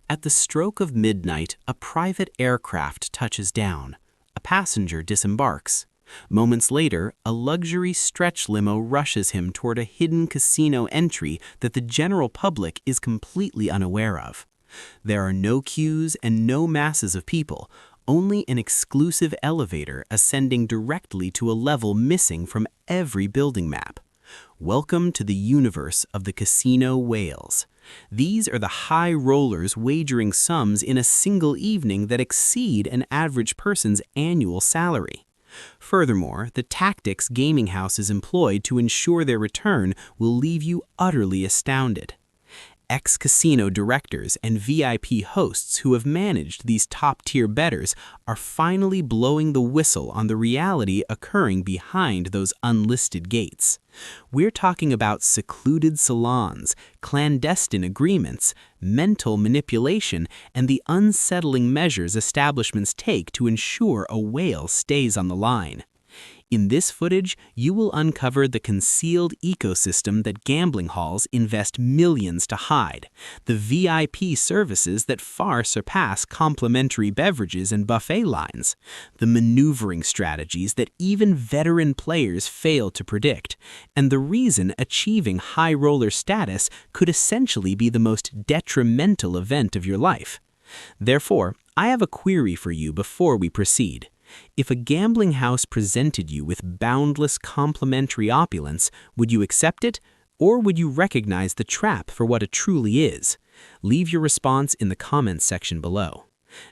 At the stroke of midnight, a private aircraft touches down. A passenger disembarks. Moments later, a luxury stretch limo rushes him toward a hidden casino entry that the general public is completely unaware of. There are no queues and no masses of people, only an exclusive elevator ascending directly to a level missing from every building map. Welcome to the universe of the casino whales. These are the high rollers wagering sums in a single evening that exceed an average person's annual salary. Furthermore, the tactics gaming houses employed to ensure their return will leave you utterly astounded. Ex-casino directors and VIP hosts who have managed these top-tier bettors are finally blowing the whistle on the reality occurring behind those unlisted gates. We're talking about secluded salons, clandestine agreements, mental manipulation, and the unsettling measures establishments take to ensure a whale stays on the line. In this footage, you will uncover the concealed ecosystem that gambling halls invest millions to hide, the VIP services that far surpass complimentary beverages and buffet lines, the maneuvering strategies that even veteran players fail to predict, and the reason achieving high roller status could essentially be the most detrimental event of your life. Therefore, I have a query for you before we proceed. If a gambling house presented you with boundless complimentary opulence, would you accept it, or would you recognize the trap for what it truly is? Leave your response in the comments section below.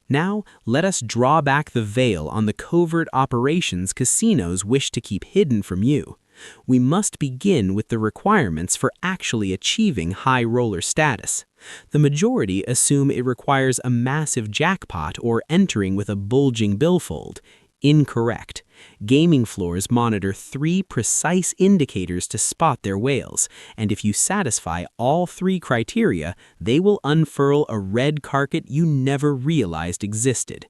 Now, let us draw back the veil on the covert operations casinos wish to keep hidden from you. We must begin with the requirements for actually achieving high roller status. The majority assume it requires a massive jackpot or entering with a bulging billfold. Incorrect. Gaming floors monitor 3 precise indicators to spot their whales, and if you satisfy all 3 criteria, they will unfurl a red carpet you never realized existed.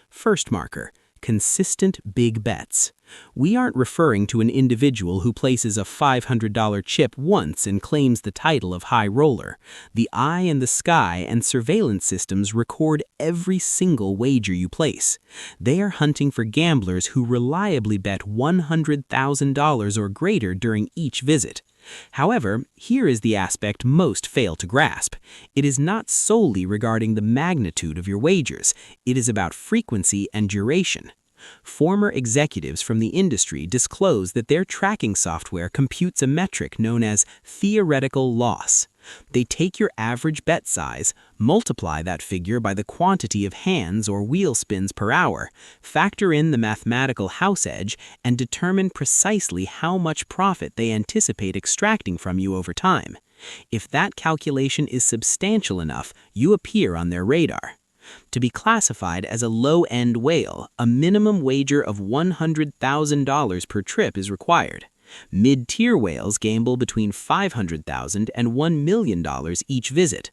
First marker. Consistent big bets. We aren't referring to an individual who places a $500 chip once and claims the title of high roller. The eye in the sky and surveillance systems record every single wager you place. They are hunting for gamblers who reliably bet $100,000 or greater during each visit. However, here is the aspect most fail to grasp. It is not solely regarding the magnitude of your wagers. It is about frequency and duration. Former executives from the industry disclose that their tracking software computes a metric known as theoretical loss. They take your average bet size, multiply that figure by the quantity of hands or wheel spins per hour, factor in the mathematical house edge, and determine precisely how much profit they anticipate extracting from you over time. If that calculation is substantial enough, you appear on their radar. To be classified as a low-end whale, a minimum wager of $100,000 per trip is required. Mid-tier whales gamble between $500,000 and $1 million each visit.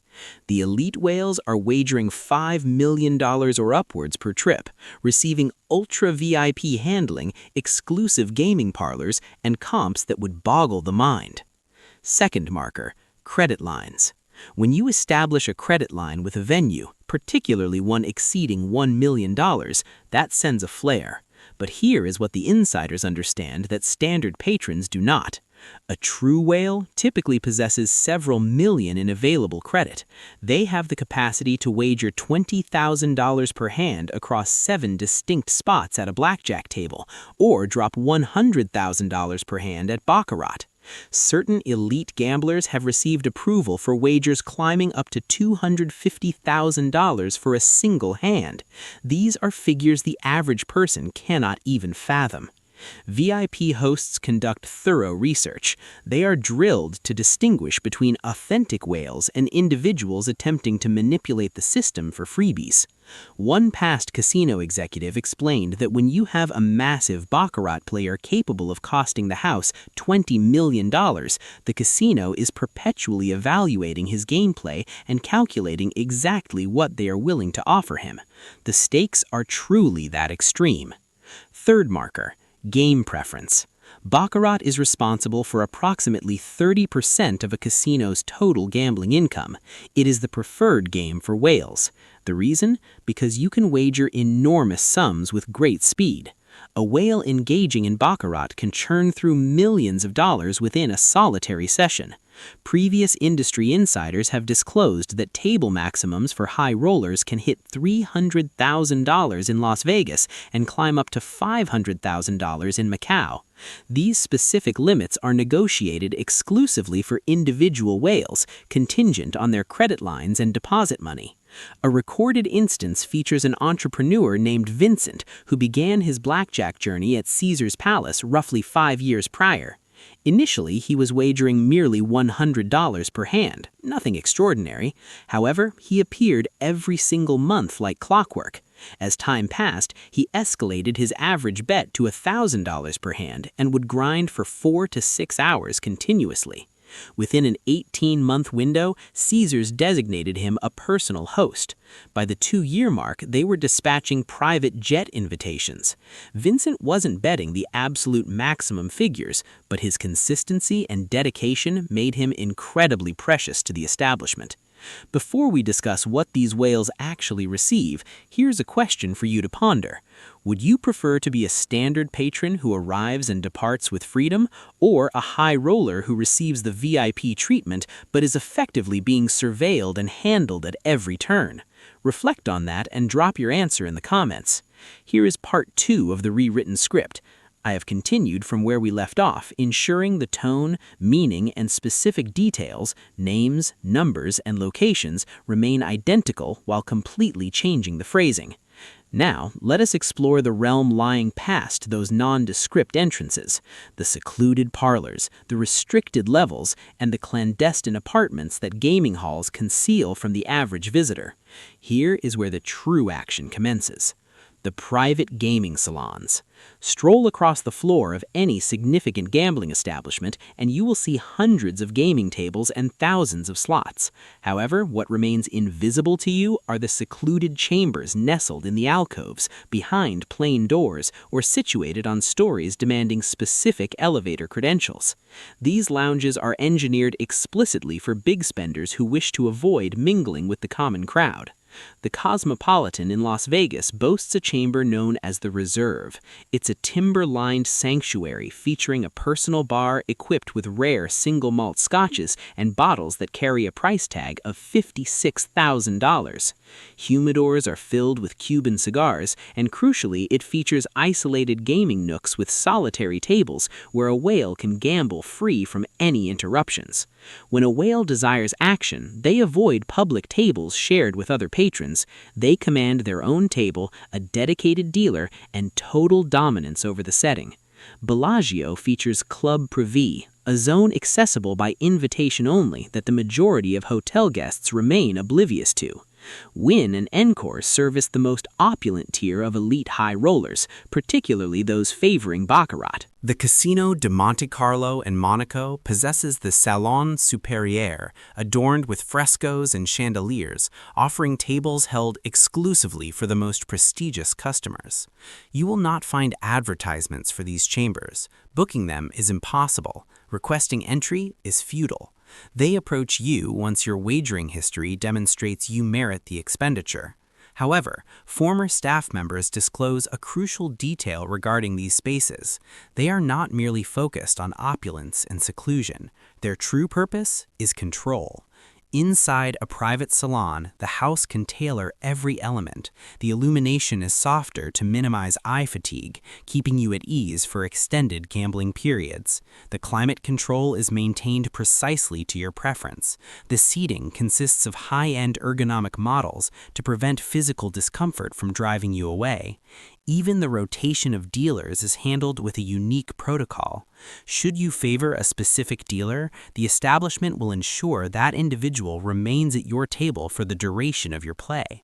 The elite whales are wagering $5 million or upwards per trip, receiving ultra VIP handling, exclusive gaming parlors, and comps that would boggle the mind. Second marker, credit lines. When you establish a credit line with a venue, particularly one exceeding $1 million, that sends a flare. But here is what the insiders understand that standard patrons do not. A true whale typically possesses several million in available credit. They have the capacity to wager $20,000 per hand across 7 distinct spots at a blackjack table, or drop $100,000 per hand at Baccarat. Certain elite gamblers have received approval for wagers climbing up to $250,000 for a single hand. These are figures the average person cannot even fathom. VIP hosts conduct thorough research. They are drilled to distinguish between authentic whales and individuals attempting to manipulate the system for freebies. One past casino executive explained that when you have a massive Baccarat player capable of costing the house $20 million, the casino is perpetually evaluating his gameplay and calculating exactly what they are willing to offer him. The stakes are truly that extreme. Third marker. Game preference. Baccarat is responsible for approximately 30% of a casino's total gambling income. It is the preferred game for whales. The reason? Because you can wager enormous sums with great speed. A whale engaging in Baccarat can churn through millions of dollars within a solitary session. Previous industry insiders have disclosed that table maximums for high rollers can hit $300,000 in Las Vegas and climb up to $500,000 in Macau. These specific limits are negotiated exclusively for individual whales, contingent on their credit lines and deposit money. A recorded instance features an entrepreneur named Vincent who began his blackjack journey at Caesar's Palace roughly 5 years prior. Initially, he was wagering merely $100 per hand, nothing extraordinary. However, he appeared every single month like clockwork. As time passed, he escalated his average bet to $1,000 per hand and would grind for 4 to 6 hours continuously. Within an 18-month window, Caesars designated him a personal host. By the 2-year mark, they were dispatching private jet invitations. Vincent wasn't betting the absolute maximum figures, but his consistency and dedication made him incredibly precious to the establishment. Before we discuss what these whales actually receive, here's a question for you to ponder. Would you prefer to be a standard patron who arrives and departs with freedom, or a high roller who receives the VIP treatment but is effectively being surveilled and handled at every turn? Reflect on that and drop your answer in the comments. Here is part 2 of the rewritten script. I have continued from where we left off, ensuring the tone, meaning, and specific details, names, numbers, and locations remain identical while completely changing the phrasing. Now, let us explore the realm lying past those nondescript entrances, the secluded parlors, the restricted levels, and the clandestine apartments that gaming halls conceal from the average visitor. Here is where the true action commences. The private gaming salons. Stroll across the floor of any significant gambling establishment and you will see hundreds of gaming tables and thousands of slots. However, what remains invisible to you are the secluded chambers nestled in the alcoves, behind plain doors, or situated on stories demanding specific elevator credentials. These lounges are engineered explicitly for big spenders who wish to avoid mingling with the common crowd. The Cosmopolitan in Las Vegas boasts a chamber known as the Reserve. It's a timber-lined sanctuary featuring a personal bar equipped with rare single malt scotches and bottles that carry a price tag of $56,000. Humidors are filled with Cuban cigars, and crucially, it features isolated gaming nooks with solitary tables where a whale can gamble free from any interruptions. When a whale desires action, they avoid public tables shared with other patrons. They command their own table, a dedicated dealer, and total dominance over the setting. Bellagio features Club Privé, a zone accessible by invitation only that the majority of hotel guests remain oblivious to. Wynn and Encore service the most opulent tier of elite high rollers, particularly those favoring Baccarat. The Casino de Monte Carlo in Monaco possesses the Salon Supérieur, adorned with frescoes and chandeliers, offering tables held exclusively for the most prestigious customers. You will not find advertisements for these chambers. Booking them is impossible. Requesting entry is futile. They approach you once your wagering history demonstrates you merit the expenditure. However, former staff members disclose a crucial detail regarding these spaces. They are not merely focused on opulence and seclusion. Their true purpose is control. Inside a private salon, the house can tailor every element. The illumination is softer to minimize eye fatigue, keeping you at ease for extended gambling periods. The climate control is maintained precisely to your preference. The seating consists of high-end ergonomic models to prevent physical discomfort from driving you away. Even the rotation of dealers is handled with a unique protocol. Should you favor a specific dealer, the establishment will ensure that individual remains at your table for the duration of your play.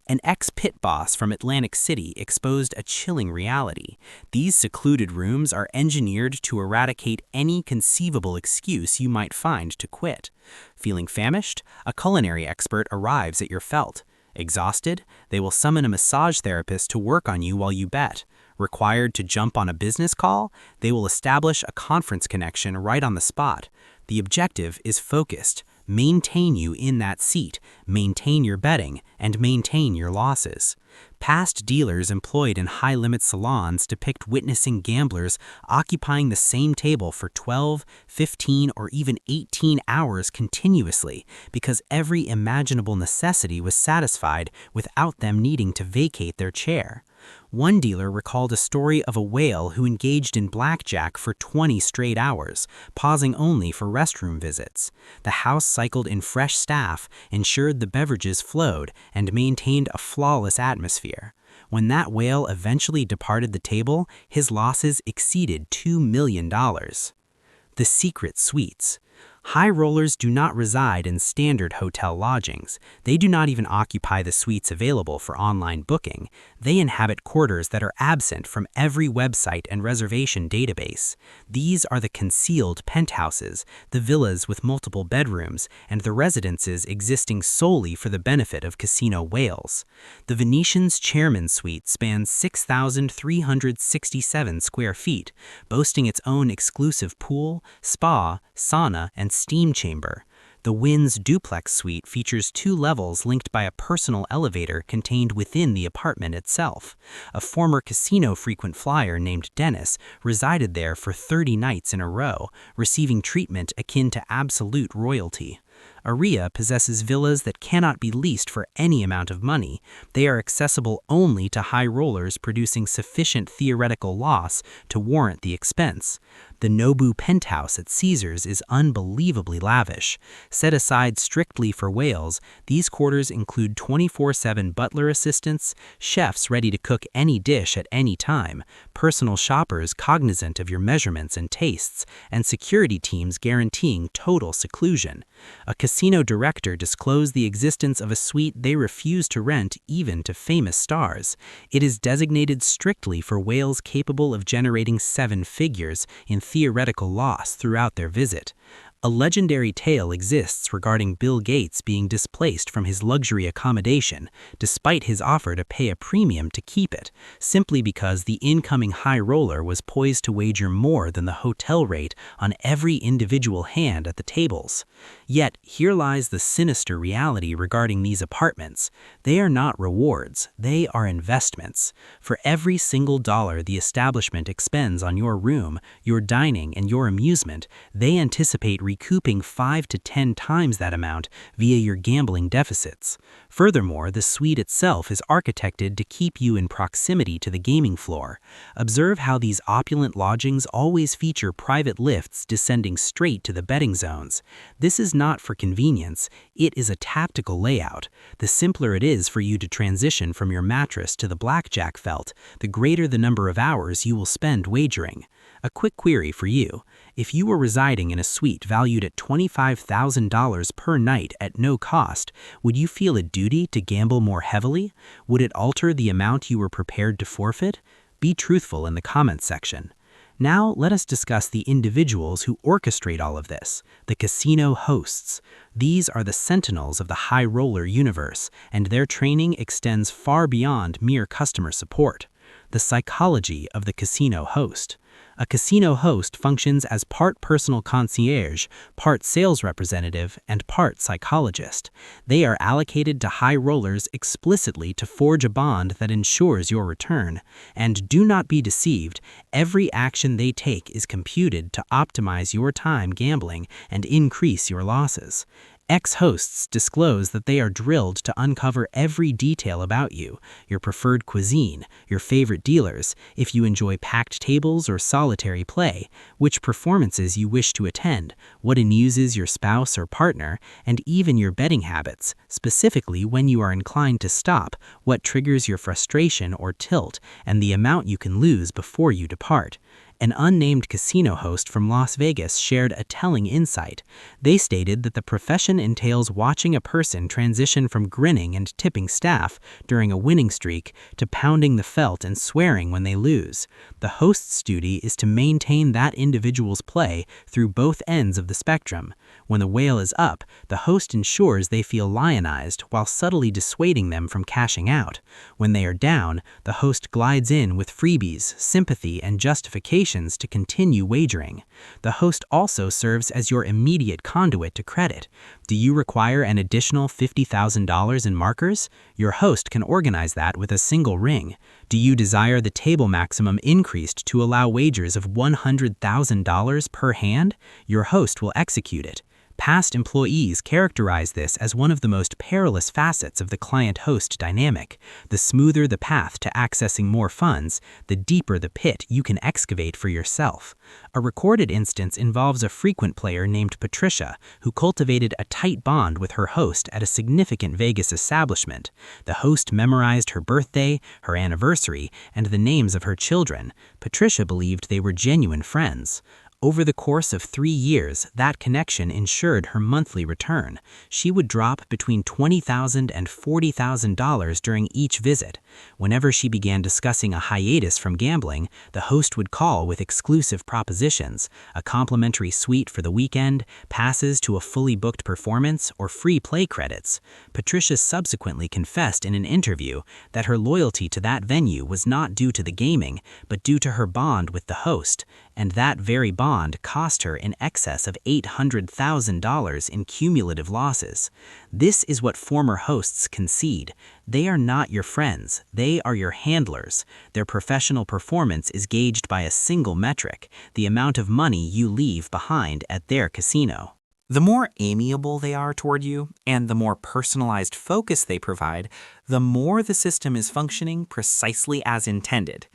An ex-pit boss from Atlantic City exposed a chilling reality. These secluded rooms are engineered to eradicate any conceivable excuse you might find to quit. Feeling famished? A culinary expert arrives at your felt. Exhausted? They will summon a massage therapist to work on you while you bet. Required to jump on a business call, they will establish a conference connection right on the spot. The objective is focused. Maintain you in that seat, maintain your betting, and maintain your losses. Past dealers employed in high-limit salons depict witnessing gamblers occupying the same table for 12, 15, or even 18 hours continuously because every imaginable necessity was satisfied without them needing to vacate their chair. One dealer recalled a story of a whale who engaged in blackjack for 20 straight hours, pausing only for restroom visits. The house cycled in fresh staff, ensured the beverages flowed, and maintained a flawless atmosphere. When that whale eventually departed the table, his losses exceeded $2 million. The secret suites. High rollers do not reside in standard hotel lodgings. They do not even occupy the suites available for online booking. They inhabit quarters that are absent from every website and reservation database. These are the concealed penthouses, the villas with multiple bedrooms, and the residences existing solely for the benefit of casino whales. The Venetian's Chairman's Suite spans 6,367 square feet, boasting its own exclusive pool, spa, sauna, and steam chamber. The Wynn's Duplex Suite features 2 levels linked by a personal elevator contained within the apartment itself. A former casino frequent flyer named Dennis resided there for 30 nights in a row, receiving treatment akin to absolute royalty. Aria possesses villas that cannot be leased for any amount of money. They are accessible only to high rollers producing sufficient theoretical loss to warrant the expense. The Nobu penthouse at Caesars is unbelievably lavish. Set aside strictly for whales, these quarters include 24/7 butler assistants, chefs ready to cook any dish at any time, personal shoppers cognizant of your measurements and tastes, and security teams guaranteeing total seclusion. A casino director disclosed the existence of a suite they refuse to rent even to famous stars. It is designated strictly for whales capable of generating 7 figures in theoretical loss throughout their visit. A legendary tale exists regarding Bill Gates being displaced from his luxury accommodation, despite his offer to pay a premium to keep it, simply because the incoming high roller was poised to wager more than the hotel rate on every individual hand at the tables. Yet, here lies the sinister reality regarding these apartments. They are not rewards, they are investments. For every single dollar the establishment expends on your room, your dining, and your amusement, they anticipate recouping 5 to 10 times that amount via your gambling deficits. Furthermore, the suite itself is architected to keep you in proximity to the gaming floor. Observe how these opulent lodgings always feature private lifts descending straight to the betting zones. This is not for convenience, it is a tactical layout. The simpler it is for you to transition from your mattress to the blackjack felt, the greater the number of hours you will spend wagering. A quick query for you. If you were residing in a suite valued at $25,000 per night at no cost, would you feel a duty to gamble more heavily? Would it alter the amount you were prepared to forfeit? Be truthful in the comments section. Now let us discuss the individuals who orchestrate all of this, the casino hosts. These are the sentinels of the high roller universe, and their training extends far beyond mere customer support. The psychology of the casino host. A casino host functions as part personal concierge, part sales representative, and part psychologist. They are allocated to high rollers explicitly to forge a bond that ensures your return. And do not be deceived, every action they take is computed to optimize your time gambling and increase your losses. Ex-hosts disclose that they are drilled to uncover every detail about you, your preferred cuisine, your favorite dealers, if you enjoy packed tables or solitary play, which performances you wish to attend, what amuses your spouse or partner, and even your betting habits, specifically when you are inclined to stop, what triggers your frustration or tilt, and the amount you can lose before you depart. An unnamed casino host from Las Vegas shared a telling insight. They stated that the profession entails watching a person transition from grinning and tipping staff during a winning streak to pounding the felt and swearing when they lose. The host's duty is to maintain that individual's play through both ends of the spectrum. When the whale is up, the host ensures they feel lionized while subtly dissuading them from cashing out. When they are down, the host glides in with freebies, sympathy, and justifications to continue wagering. The host also serves as your immediate conduit to credit. Do you require an additional $50,000 in markers? Your host can organize that with a single ring. Do you desire the table maximum increased to allow wagers of $100,000 per hand? Your host will execute it. Past employees characterize this as one of the most perilous facets of the client-host dynamic. The smoother the path to accessing more funds, the deeper the pit you can excavate for yourself. A recorded instance involves a frequent player named Patricia, who cultivated a tight bond with her host at a significant Vegas establishment. The host memorized her birthday, her anniversary, and the names of her children. Patricia believed they were genuine friends. Over the course of 3 years, that connection ensured her monthly return. She would drop between $20,000 and $40,000 during each visit. Whenever she began discussing a hiatus from gambling, the host would call with exclusive propositions: a complimentary suite for the weekend, passes to a fully booked performance, or free play credits. Patricia subsequently confessed in an interview that her loyalty to that venue was not due to the gaming, but due to her bond with the host, and that very bond cost her in excess of $800,000 in cumulative losses. This is what former hosts concede. They are not your friends, they are your handlers. Their professional performance is gauged by a single metric: the amount of money you leave behind at their casino. The more amiable they are toward you, and the more personalized focus they provide, the more the system is functioning precisely as intended.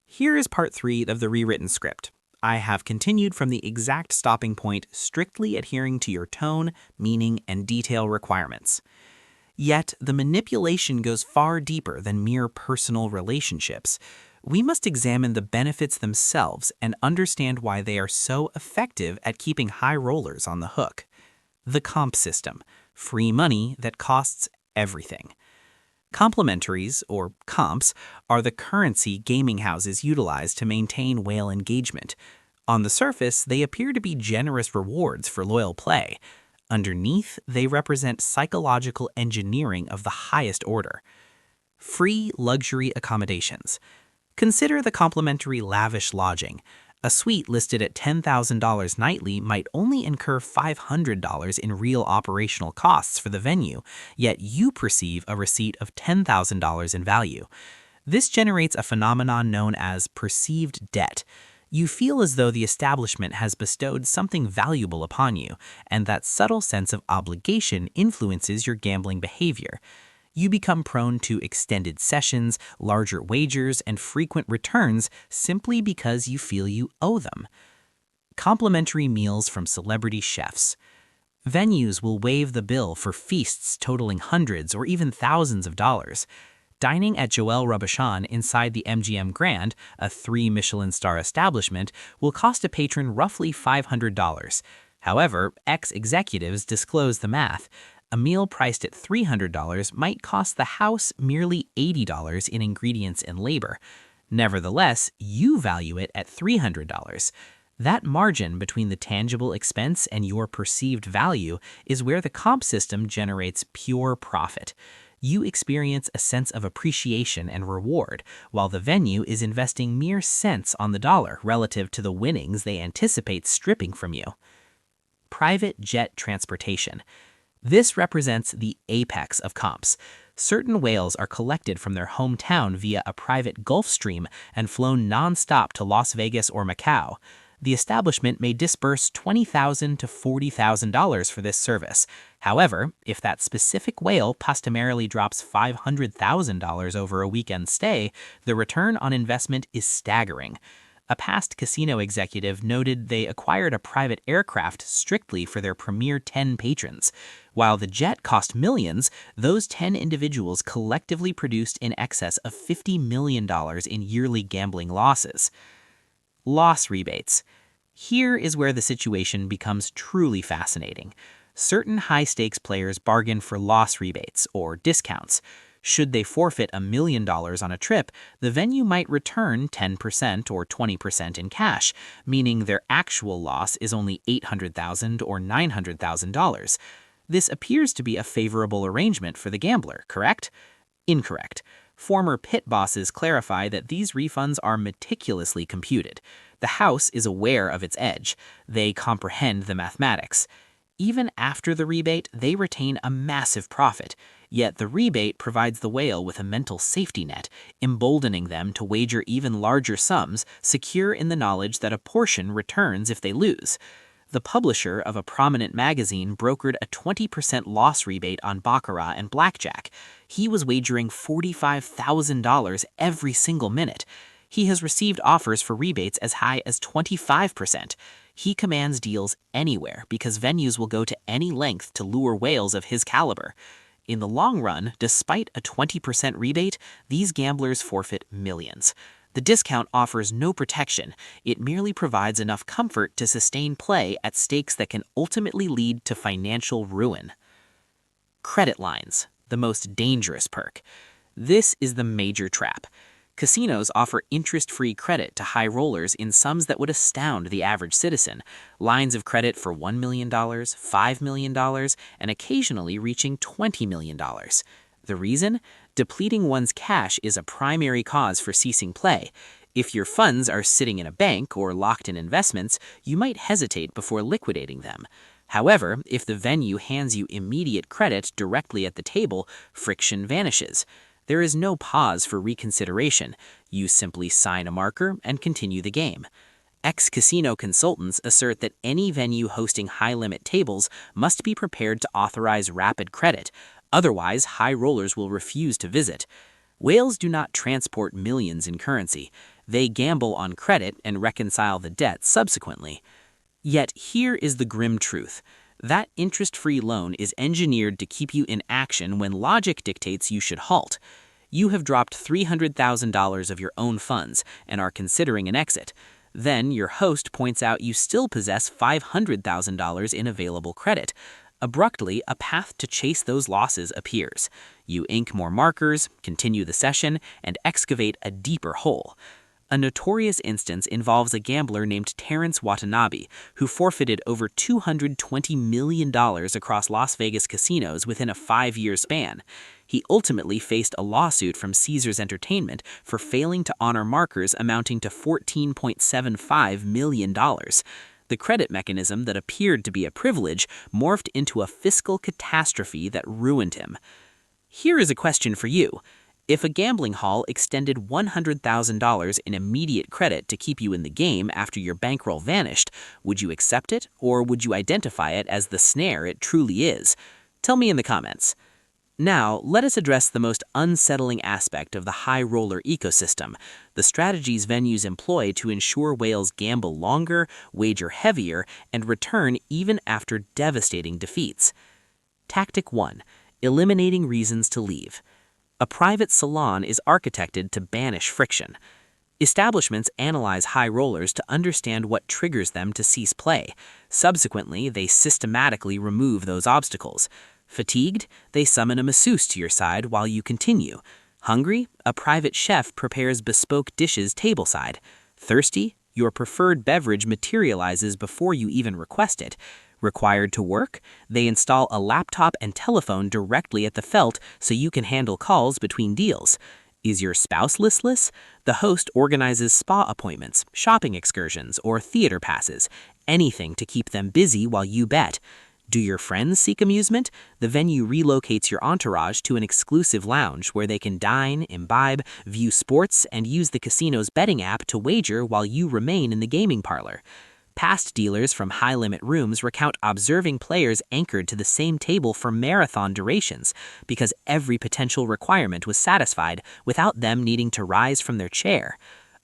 Here is part 3 of the rewritten script. I have continued from the exact stopping point, strictly adhering to your tone, meaning, and detail requirements. Yet, the manipulation goes far deeper than mere personal relationships. We must examine the benefits themselves and understand why they are so effective at keeping high rollers on the hook. The comp system: free money that costs everything. Complimentaries, or comps, are the currency gaming houses utilize to maintain whale engagement. On the surface, they appear to be generous rewards for loyal play. Underneath, they represent psychological engineering of the highest order. Free luxury accommodations. Consider the complimentary lavish lodging. A suite listed at $10,000 nightly might only incur $500 in real operational costs for the venue, yet you perceive a receipt of $10,000 in value. This generates a phenomenon known as perceived debt. You feel as though the establishment has bestowed something valuable upon you, and that subtle sense of obligation influences your gambling behavior. You become prone to extended sessions, larger wagers, and frequent returns simply because you feel you owe them. Complimentary meals from celebrity chefs. Venues will waive the bill for feasts totaling hundreds or even thousands of dollars. Dining at Joël Robuchon inside the MGM Grand, a 3 Michelin star establishment, will cost a patron roughly $500. However, ex-executives disclose the math. A meal priced at $300 might cost the house merely $80 in ingredients and labor. Nevertheless, you value it at $300. That margin between the tangible expense and your perceived value is where the comp system generates pure profit. You experience a sense of appreciation and reward, while the venue is investing mere cents on the dollar relative to the winnings they anticipate stripping from you. Private jet transportation. This represents the apex of comps. Certain whales are collected from their hometown via a private Gulf Stream and flown non-stop to Las Vegas or Macau. The establishment may disburse $20,000 to $40,000 for this service. However, if that specific whale customarily drops $500,000 over a weekend stay, the return on investment is staggering. A past casino executive noted they acquired a private aircraft strictly for their premier 10 patrons. While the jet cost millions, those 10 individuals collectively produced in excess of $50 million in yearly gambling losses. Loss rebates. Here is where the situation becomes truly fascinating. Certain high-stakes players bargain for loss rebates, or discounts. Should they forfeit $1 million on a trip, the venue might return 10% or 20% in cash, meaning their actual loss is only $800,000 or $900,000. This appears to be a favorable arrangement for the gambler, correct? Incorrect. Former pit bosses clarify that these refunds are meticulously computed. The house is aware of its edge. They comprehend the mathematics. Even after the rebate, they retain a massive profit. Yet the rebate provides the whale with a mental safety net, emboldening them to wager even larger sums, secure in the knowledge that a portion returns if they lose. The publisher of a prominent magazine brokered a 20% loss rebate on Baccarat and Blackjack. He was wagering $45,000 every single minute. He has received offers for rebates as high as 25%. He commands deals anywhere because venues will go to any length to lure whales of his caliber. In the long run, despite a 20% rebate, these gamblers forfeit millions. The discount offers no protection. It merely provides enough comfort to sustain play at stakes that can ultimately lead to financial ruin. Credit lines, the most dangerous perk. This is the major trap. Casinos offer interest-free credit to high rollers in sums that would astound the average citizen. Lines of credit for $1 million, $5 million, and occasionally reaching $20 million. The reason? Depleting one's cash is a primary cause for ceasing play. If your funds are sitting in a bank or locked in investments, you might hesitate before liquidating them. However, if the venue hands you immediate credit directly at the table, friction vanishes. There is no pause for reconsideration. You simply sign a marker and continue the game. Ex-casino consultants assert that any venue hosting high-limit tables must be prepared to authorize rapid credit. Otherwise, high rollers will refuse to visit. Whales do not transport millions in currency. They gamble on credit and reconcile the debt subsequently. Yet here is the grim truth. That interest-free loan is engineered to keep you in action when logic dictates you should halt. You have dropped $300,000 of your own funds and are considering an exit. Then your host points out you still possess $500,000 in available credit. Abruptly, a path to chase those losses appears. You ink more markers, continue the session, and excavate a deeper hole. A notorious instance involves a gambler named Terrence Watanabe, who forfeited over $220 million across Las Vegas casinos within a 5-year span. He ultimately faced a lawsuit from Caesars Entertainment for failing to honor markers amounting to $14.75 million. The credit mechanism that appeared to be a privilege morphed into a fiscal catastrophe that ruined him. Here is a question for you. If a gambling hall extended $100,000 in immediate credit to keep you in the game after your bankroll vanished, would you accept it, or would you identify it as the snare it truly is? Tell me in the comments. Now, let us address the most unsettling aspect of the high roller ecosystem, the strategies venues employ to ensure whales gamble longer, wager heavier, and return even after devastating defeats. Tactic 1. Eliminating reasons to leave. A private salon is architected to banish friction. Establishments analyze high rollers to understand what triggers them to cease play. Subsequently, they systematically remove those obstacles. Fatigued? They summon a masseuse to your side while you continue. Hungry? A private chef prepares bespoke dishes tableside. Thirsty? Your preferred beverage materializes before you even request it. Required to work? They install a laptop and telephone directly at the felt so you can handle calls between deals. Is your spouse listless? The host organizes spa appointments, shopping excursions, or theater passes, anything to keep them busy while you bet. Do your friends seek amusement? The venue relocates your entourage to an exclusive lounge where they can dine, imbibe, view sports, and use the casino's betting app to wager while you remain in the gaming parlor. Past dealers from high-limit rooms recount observing players anchored to the same table for marathon durations because every potential requirement was satisfied without them needing to rise from their chair.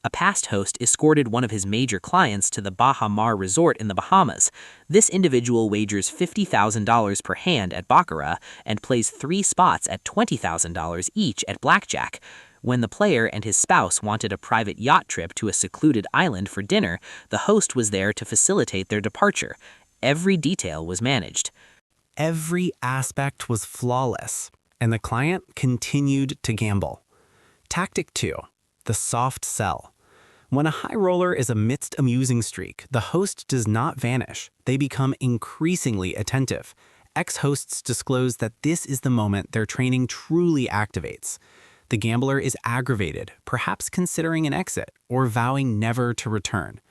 A past host escorted one of his major clients to the Baha Mar Resort in the Bahamas. This individual wagers $50,000 per hand at Baccarat and plays 3 spots at $20,000 each at Blackjack. When the player and his spouse wanted a private yacht trip to a secluded island for dinner, the host was there to facilitate their departure. Every detail was managed. Every aspect was flawless, and the client continued to gamble. Tactic 2. The soft sell. When a high roller is amidst a musing streak, the host does not vanish. They become increasingly attentive. Ex-hosts disclose that this is the moment their training truly activates. The gambler is aggravated, perhaps considering an exit or vowing never to return.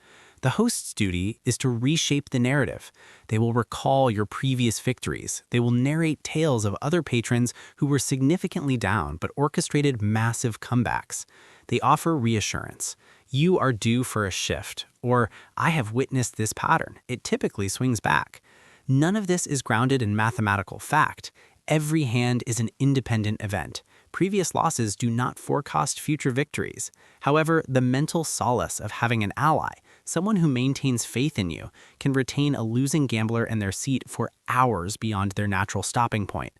The host's duty is to reshape the narrative. They will recall your previous victories. They will narrate tales of other patrons who were significantly down but orchestrated massive comebacks. They offer reassurance. You are due for a shift, or I have witnessed this pattern. It typically swings back. None of this is grounded in mathematical fact. Every hand is an independent event. Previous losses do not forecast future victories. However, the mental solace of having an ally, someone who maintains faith in you, can retain a losing gambler in their seat for hours beyond their natural stopping point.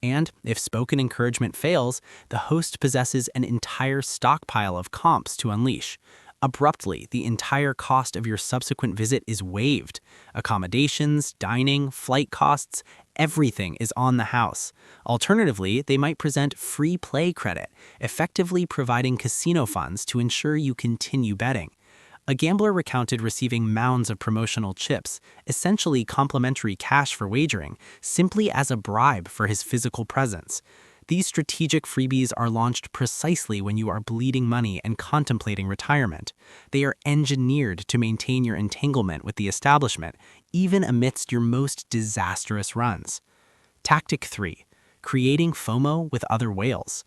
And if spoken encouragement fails, the host possesses an entire stockpile of comps to unleash. Abruptly, the entire cost of your subsequent visit is waived. Accommodations, dining, flight costs, everything is on the house. Alternatively, they might present free play credit, effectively providing casino funds to ensure you continue betting. A gambler recounted receiving mounds of promotional chips, essentially complimentary cash for wagering, simply as a bribe for his physical presence. These strategic freebies are launched precisely when you are bleeding money and contemplating retirement. They are engineered to maintain your entanglement with the establishment, even amidst your most disastrous runs. Tactic 3. Creating FOMO with other whales.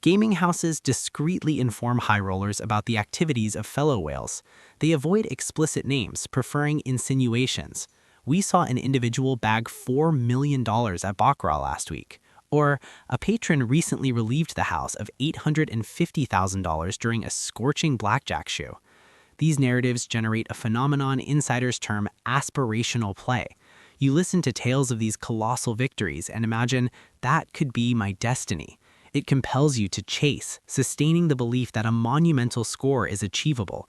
Gaming houses discreetly inform high rollers about the activities of fellow whales. They avoid explicit names, preferring insinuations. We saw an individual bag $4 million at Baccarat last week. Or, a patron recently relieved the house of $850,000 during a scorching blackjack show. These narratives generate a phenomenon insiders term aspirational play. You listen to tales of these colossal victories and imagine, that could be my destiny. It compels you to chase, sustaining the belief that a monumental score is achievable.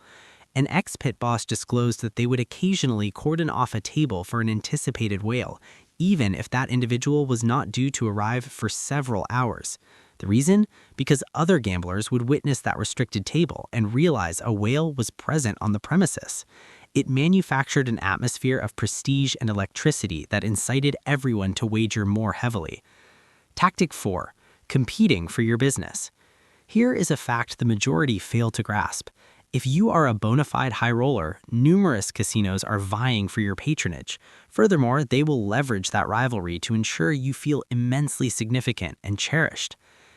An ex-pit boss disclosed that they would occasionally cordon off a table for an anticipated whale, even if that individual was not due to arrive for several hours. The reason? Because other gamblers would witness that restricted table and realize a whale was present on the premises. It manufactured an atmosphere of prestige and electricity that incited everyone to wager more heavily. Tactic 4. Competing for your business. Here is a fact the majority fail to grasp. If you are a bona fide high roller, numerous casinos are vying for your patronage. Furthermore, they will leverage that rivalry to ensure you feel immensely significant and cherished.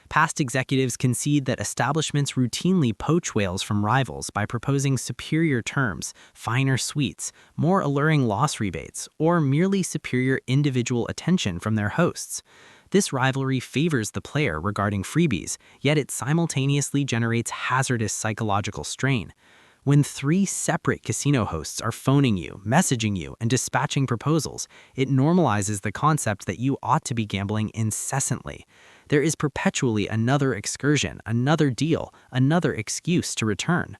Past executives concede that establishments routinely poach whales from rivals by proposing superior terms, finer suites, more alluring loss rebates, or merely superior individual attention from their hosts. This rivalry favors the player regarding freebies, yet it simultaneously generates hazardous psychological strain. When 3 separate casino hosts are phoning you, messaging you, and dispatching proposals, it normalizes the concept that you ought to be gambling incessantly. There is perpetually another excursion, another deal, another excuse to return.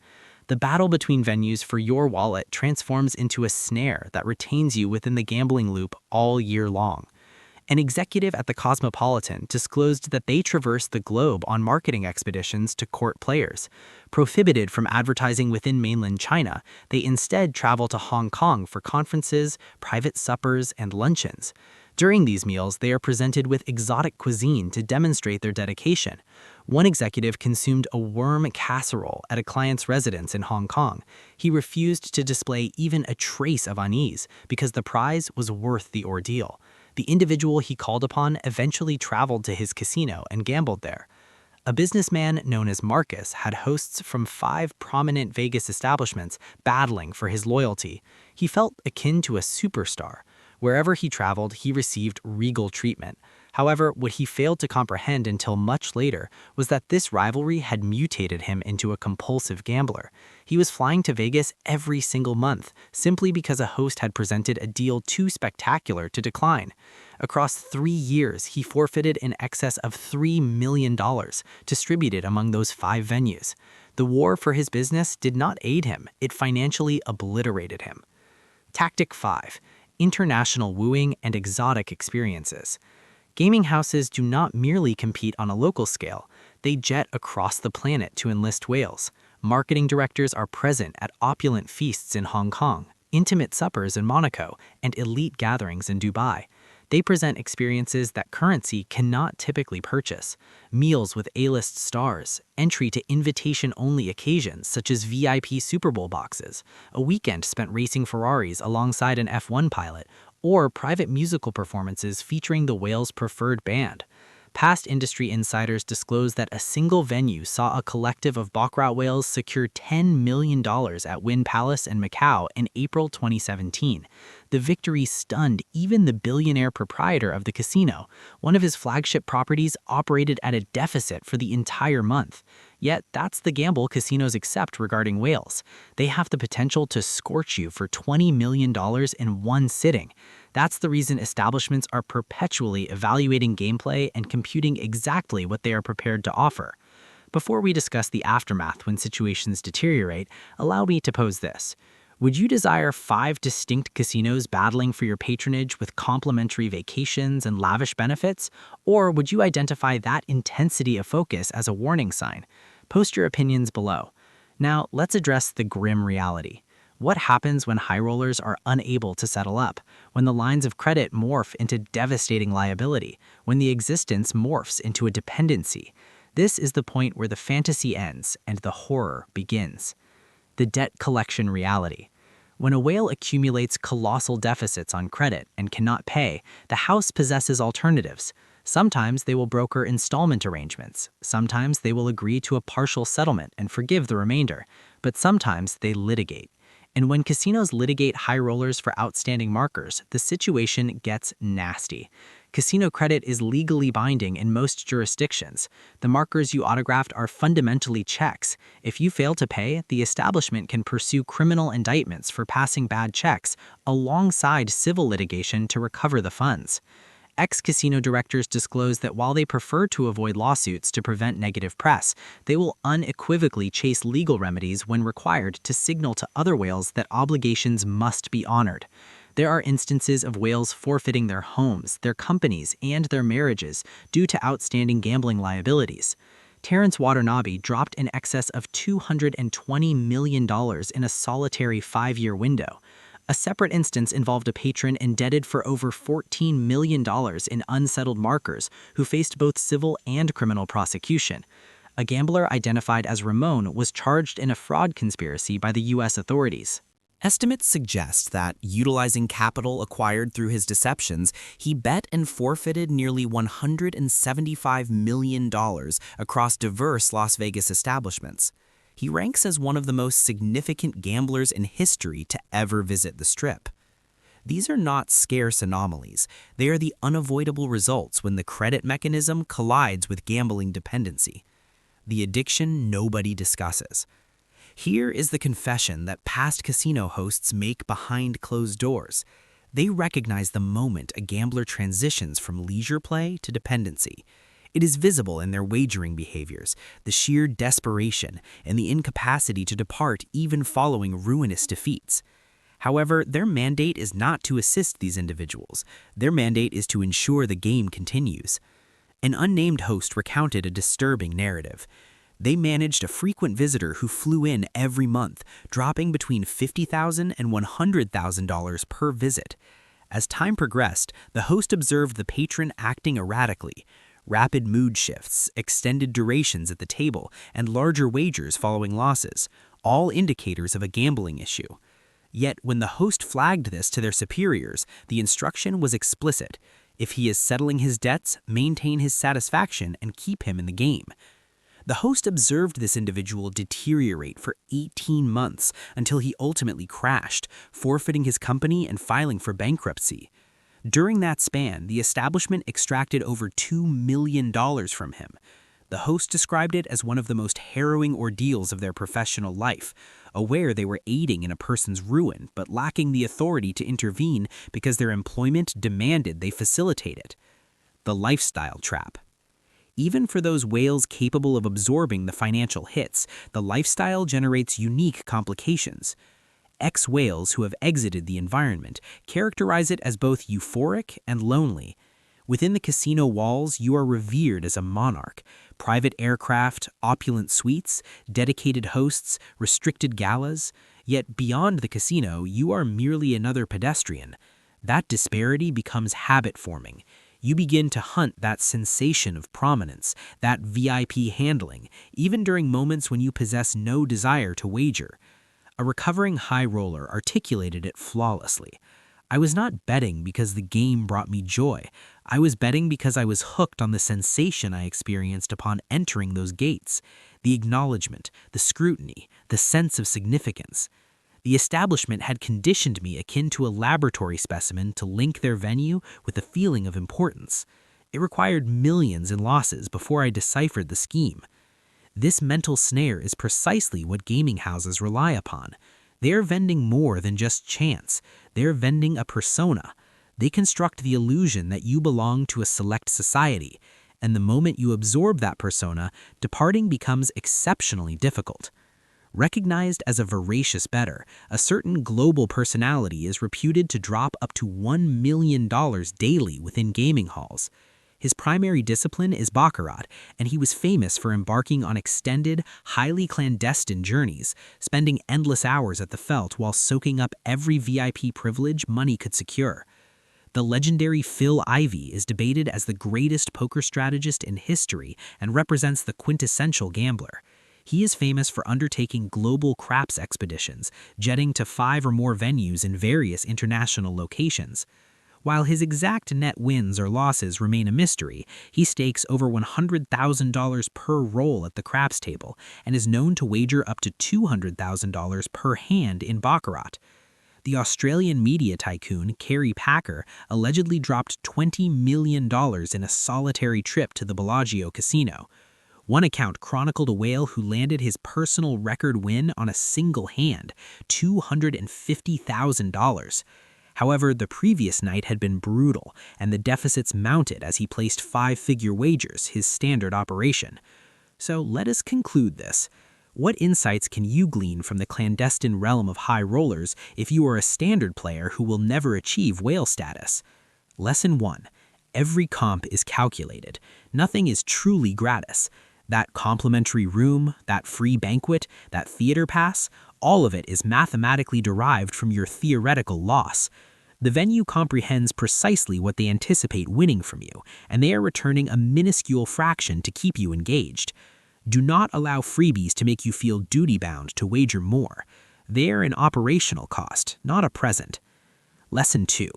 The battle between venues for your wallet transforms into a snare that retains you within the gambling loop all year long. An executive at the Cosmopolitan disclosed that they traverse the globe on marketing expeditions to court players. Prohibited from advertising within mainland China, they instead travel to Hong Kong for conferences, private suppers, and luncheons. During these meals, they are presented with exotic cuisine to demonstrate their dedication. One executive consumed a worm casserole at a client's residence in Hong Kong. He refused to display even a trace of unease because the prize was worth the ordeal. The individual he called upon eventually traveled to his casino and gambled there. A businessman known as Marcus had hosts from 5 prominent Vegas establishments battling for his loyalty. He felt akin to a superstar. Wherever he traveled, he received regal treatment. However, what he failed to comprehend until much later was that this rivalry had mutated him into a compulsive gambler. He was flying to Vegas every single month, simply because a host had presented a deal too spectacular to decline. Across 3 years, he forfeited in excess of $3 million, distributed among those 5 venues. The war for his business did not aid him, it financially obliterated him. Tactic 5. International wooing and exotic experiences. Gaming houses do not merely compete on a local scale, they jet across the planet to enlist whales. Marketing directors are present at opulent feasts in Hong Kong, intimate suppers in Monaco, and elite gatherings in Dubai. They present experiences that currency cannot typically purchase. Meals with A-list stars, entry to invitation-only occasions such as VIP Super Bowl boxes, a weekend spent racing Ferraris alongside an F1 pilot, or private musical performances featuring the whale's preferred band. Past industry insiders disclosed that a single venue saw a collective of Baccarat whales secure $10 million at Wynn Palace in Macau in April 2017. The victory stunned even the billionaire proprietor of the casino. One of his flagship properties operated at a deficit for the entire month. Yet that's the gamble casinos accept regarding whales. They have the potential to scorch you for $20 million in one sitting. That's the reason establishments are perpetually evaluating gameplay and computing exactly what they are prepared to offer. Before we discuss the aftermath when situations deteriorate, allow me to pose this. Would you desire 5 distinct casinos battling for your patronage with complimentary vacations and lavish benefits? Or would you identify that intensity of focus as a warning sign? Post your opinions below. Now, let's address the grim reality. What happens when high rollers are unable to settle up? When the lines of credit morph into devastating liability? When the existence morphs into a dependency? This is the point where the fantasy ends and the horror begins. The debt collection reality. When a whale accumulates colossal deficits on credit and cannot pay, the house possesses alternatives. Sometimes they will broker installment arrangements. Sometimes they will agree to a partial settlement and forgive the remainder. But sometimes they litigate. And when casinos litigate high rollers for outstanding markers, the situation gets nasty. Casino credit is legally binding in most jurisdictions. The markers you autographed are fundamentally checks. If you fail to pay, the establishment can pursue criminal indictments for passing bad checks, alongside civil litigation to recover the funds. Ex-casino directors disclose that while they prefer to avoid lawsuits to prevent negative press, they will unequivocally chase legal remedies when required to signal to other whales that obligations must be honored. There are instances of whales forfeiting their homes, their companies, and their marriages due to outstanding gambling liabilities. Terrence Watanabe dropped in excess of $220 million in a solitary 5-year window. A separate instance involved a patron indebted for over $14 million in unsettled markers who faced both civil and criminal prosecution. A gambler identified as Ramon was charged in a fraud conspiracy by the U.S. authorities. Estimates suggest that, utilizing capital acquired through his deceptions, he bet and forfeited nearly $175 million across diverse Las Vegas establishments. He ranks as one of the most significant gamblers in history to ever visit the Strip. These are not scarce anomalies. They are the unavoidable results when the credit mechanism collides with gambling dependency. The addiction nobody discusses. Here is the confession that past casino hosts make behind closed doors. They recognize the moment a gambler transitions from leisure play to dependency. It is visible in their wagering behaviors, the sheer desperation, and the incapacity to depart even following ruinous defeats. However, their mandate is not to assist these individuals. Their mandate is to ensure the game continues. An unnamed host recounted a disturbing narrative. They managed a frequent visitor who flew in every month, dropping between $50,000 and $100,000 per visit. As time progressed, the host observed the patron acting erratically. Rapid mood shifts, extended durations at the table, and larger wagers following losses, all indicators of a gambling issue. Yet when the host flagged this to their superiors, the instruction was explicit. If he is settling his debts, maintain his satisfaction and keep him in the game. The host observed this individual deteriorate for 18 months until he ultimately crashed, forfeiting his company and filing for bankruptcy. During that span, the establishment extracted over $2 million from him. The host described it as one of the most harrowing ordeals of their professional life, aware they were aiding in a person's ruin but lacking the authority to intervene because their employment demanded they facilitate it. The lifestyle trap. Even for those whales capable of absorbing the financial hits, the lifestyle generates unique complications. Ex-whales who have exited the environment characterize it as both euphoric and lonely. Within the casino walls, you are revered as a monarch. Private aircraft, opulent suites, dedicated hosts, restricted galas. Yet beyond the casino, you are merely another pedestrian. That disparity becomes habit-forming. You begin to hunt that sensation of prominence, that VIP handling, even during moments when you possess no desire to wager. A recovering high roller articulated it flawlessly. I was not betting because the game brought me joy. I was betting because I was hooked on the sensation I experienced upon entering those gates, the acknowledgement, the scrutiny, the sense of significance. The establishment had conditioned me akin to a laboratory specimen to link their venue with a feeling of importance. It required millions in losses before I deciphered the scheme. This mental snare is precisely what gaming houses rely upon. They're vending more than just chance. They're vending a persona. They construct the illusion that you belong to a select society, and the moment you absorb that persona, departing becomes exceptionally difficult. Recognized as a voracious bettor, a certain global personality is reputed to drop up to $1 million daily within gaming halls. His primary discipline is Baccarat, and he was famous for embarking on extended, highly clandestine journeys, spending endless hours at the felt while soaking up every VIP privilege money could secure. The legendary Phil Ivey is debated as the greatest poker strategist in history and represents the quintessential gambler. He is famous for undertaking global craps expeditions, jetting to 5 or more venues in various international locations. While his exact net wins or losses remain a mystery, he stakes over $100,000 per roll at the craps table and is known to wager up to $200,000 per hand in Baccarat. The Australian media tycoon Kerry Packer allegedly dropped $20 million in a solitary trip to the Bellagio casino. One account chronicled a whale who landed his personal record win on a single hand, $250,000. However, the previous night had been brutal, and the deficits mounted as he placed 5-figure wagers, his standard operation. So let us conclude this. What insights can you glean from the clandestine realm of high rollers if you are a standard player who will never achieve whale status? Lesson 1. Every comp is calculated. Nothing is truly gratis. That complimentary room, that free banquet, that theater pass, all of it is mathematically derived from your theoretical loss. The venue comprehends precisely what they anticipate winning from you, and they are returning a minuscule fraction to keep you engaged. Do not allow freebies to make you feel duty-bound to wager more. They are an operational cost, not a present. Lesson 2.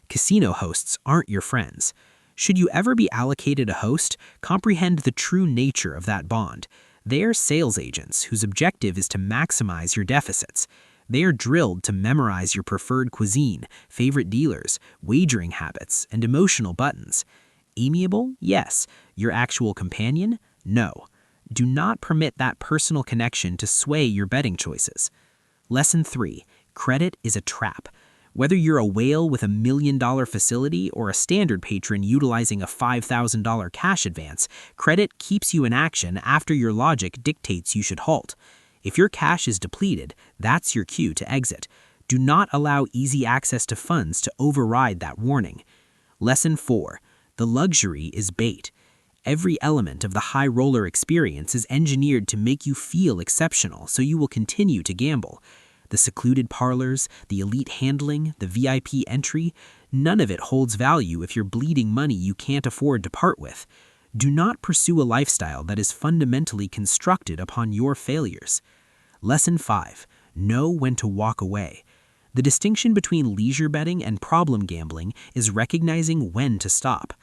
Casino hosts aren't your friends. Should you ever be allocated a host, comprehend the true nature of that bond. They are sales agents whose objective is to maximize your deficits. They are drilled to memorize your preferred cuisine, favorite dealers, wagering habits, and emotional buttons. Amiable? Yes. Your actual companion? No. Do not permit that personal connection to sway your betting choices. Lesson 3. Credit is a trap. Whether you're a whale with $1 million facility or a standard patron utilizing a $5,000 cash advance, credit keeps you in action after your logic dictates you should halt. If your cash is depleted, that's your cue to exit. Do not allow easy access to funds to override that warning. Lesson 4. The luxury is bait. Every element of the high roller experience is engineered to make you feel exceptional, so you will continue to gamble. The secluded parlors, the elite handling, the VIP entry, none of it holds value if you're bleeding money you can't afford to part with. Do not pursue a lifestyle that is fundamentally constructed upon your failures. Lesson 5. Know when to walk away. The distinction between leisure betting and problem gambling is recognizing when to stop.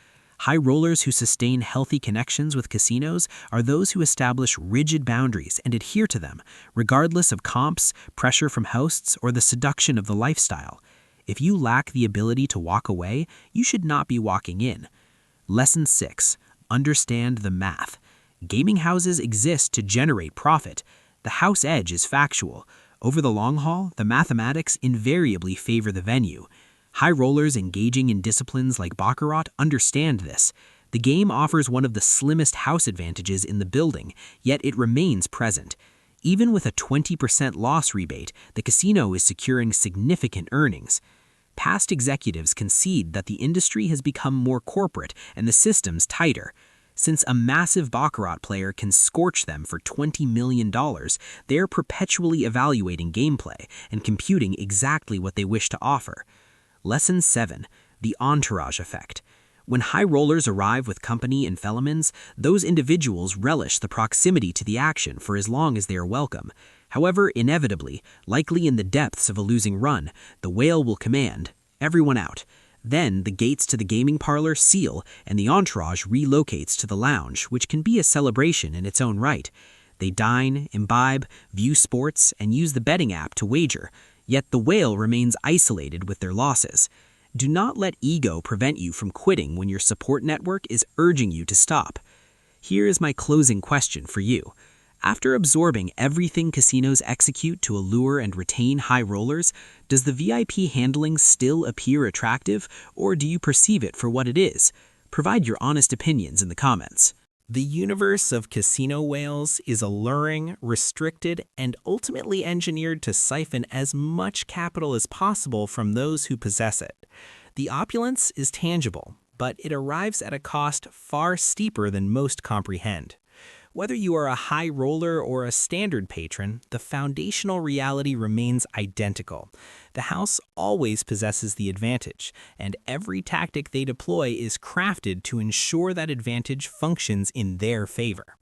High rollers who sustain healthy connections with casinos are those who establish rigid boundaries and adhere to them, regardless of comps, pressure from hosts, or the seduction of the lifestyle. If you lack the ability to walk away, you should not be walking in. Lesson 6. Understand the math. Gaming houses exist to generate profit. The house edge is factual. Over the long haul, the mathematics invariably favor the venue. High rollers engaging in disciplines like Baccarat understand this. The game offers one of the slimmest house advantages in the building, yet it remains present. Even with a 20% loss rebate, the casino is securing significant earnings. Past executives concede that the industry has become more corporate and the systems tighter. Since a massive Baccarat player can scorch them for $20 million, they're perpetually evaluating gameplay and computing exactly what they wish to offer. Lesson 7. The entourage effect. When high rollers arrive with company and felomens, those individuals relish the proximity to the action for as long as they are welcome. However, inevitably, likely in the depths of a losing run, the whale will command, "Everyone out." Then the gates to the gaming parlor seal and the entourage relocates to the lounge, which can be a celebration in its own right. They dine, imbibe, view sports, and use the betting app to wager, yet the whale remains isolated with their losses. Do not let ego prevent you from quitting when your support network is urging you to stop. Here is my closing question for you. After absorbing everything casinos execute to allure and retain high rollers, does the VIP handling still appear attractive, or do you perceive it for what it is? Provide your honest opinions in the comments. The universe of casino whales is alluring, restricted, and ultimately engineered to siphon as much capital as possible from those who possess it. The opulence is tangible, but it arrives at a cost far steeper than most comprehend. Whether you are a high roller or a standard patron, the foundational reality remains identical. The house always possesses the advantage, and every tactic they deploy is crafted to ensure that advantage functions in their favor.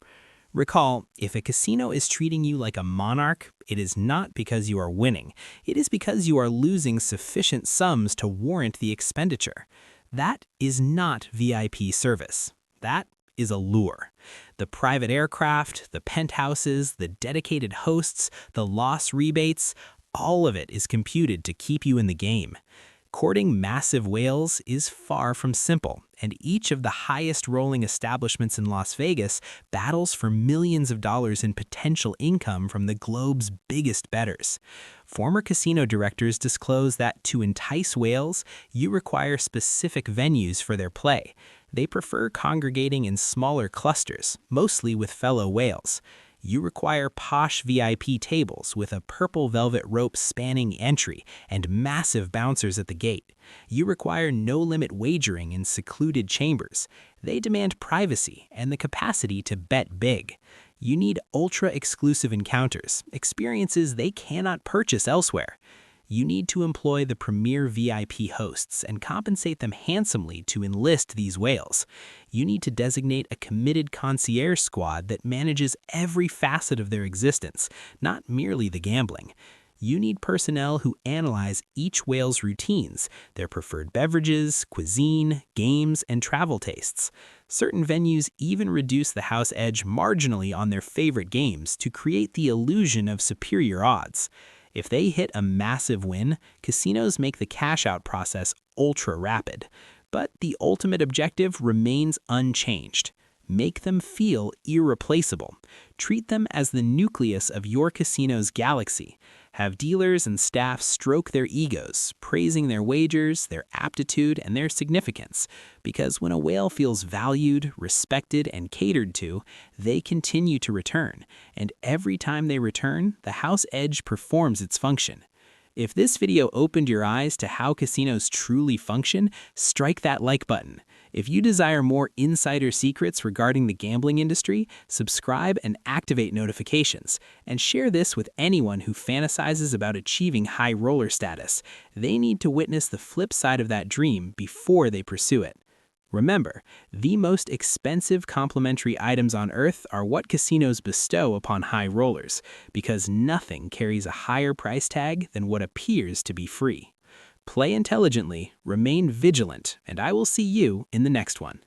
Recall, if a casino is treating you like a monarch, it is not because you are winning. It is because you are losing sufficient sums to warrant the expenditure. That is not VIP service. That is a lure. The private aircraft, the penthouses, the dedicated hosts, the loss rebates, all of it is computed to keep you in the game. Courting massive whales is far from simple, and each of the highest rolling establishments in Las Vegas battles for millions of dollars in potential income from the globe's biggest bettors. Former casino directors disclose that to entice whales, you require specific venues for their play. They prefer congregating in smaller clusters, mostly with fellow whales. You require posh VIP tables with a purple velvet rope spanning entry and massive bouncers at the gate. You require no-limit wagering in secluded chambers. They demand privacy and the capacity to bet big. You need ultra-exclusive encounters, experiences they cannot purchase elsewhere. You need to employ the premier VIP hosts and compensate them handsomely to enlist these whales. You need to designate a committed concierge squad that manages every facet of their existence, not merely the gambling. You need personnel who analyze each whale's routines, their preferred beverages, cuisine, games, and travel tastes. Certain venues even reduce the house edge marginally on their favorite games to create the illusion of superior odds. If they hit a massive win, casinos make the cash-out process ultra-rapid. But the ultimate objective remains unchanged. Make them feel irreplaceable. Treat them as the nucleus of your casino's galaxy. Have dealers and staff stroke their egos, praising their wagers, their aptitude, and their significance. Because when a whale feels valued, respected, and catered to, they continue to return. And every time they return, the house edge performs its function. If this video opened your eyes to how casinos truly function, strike that like button. If you desire more insider secrets regarding the gambling industry, subscribe and activate notifications, and share this with anyone who fantasizes about achieving high roller status. They need to witness the flip side of that dream before they pursue it. Remember, the most expensive complimentary items on Earth are what casinos bestow upon high rollers, because nothing carries a higher price tag than what appears to be free. Play intelligently, remain vigilant, and I will see you in the next one.